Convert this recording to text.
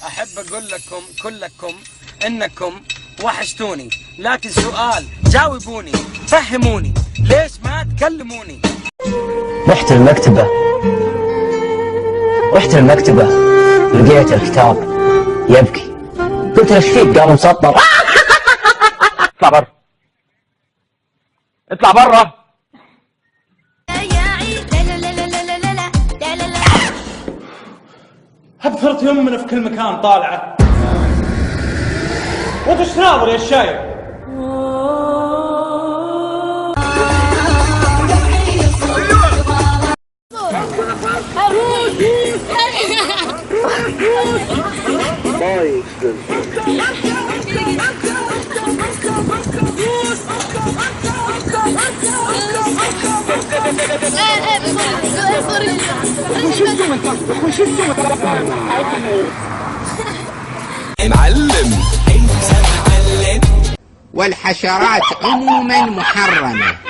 احب اقول لكم كلكم انكم وحشتوني، لكن سؤال جاوبوني فهموني ليش ما تكلموني؟ رحت المكتبة لقيت الكتاب يبكي، قلت ايش فيك؟ قال مسطر. اطلع برا، اطلع برا. هبثرت يمنا في كل مكان طالعه. وانت ايش تناظر يا الشايب؟ والحشرات عموما محرمة.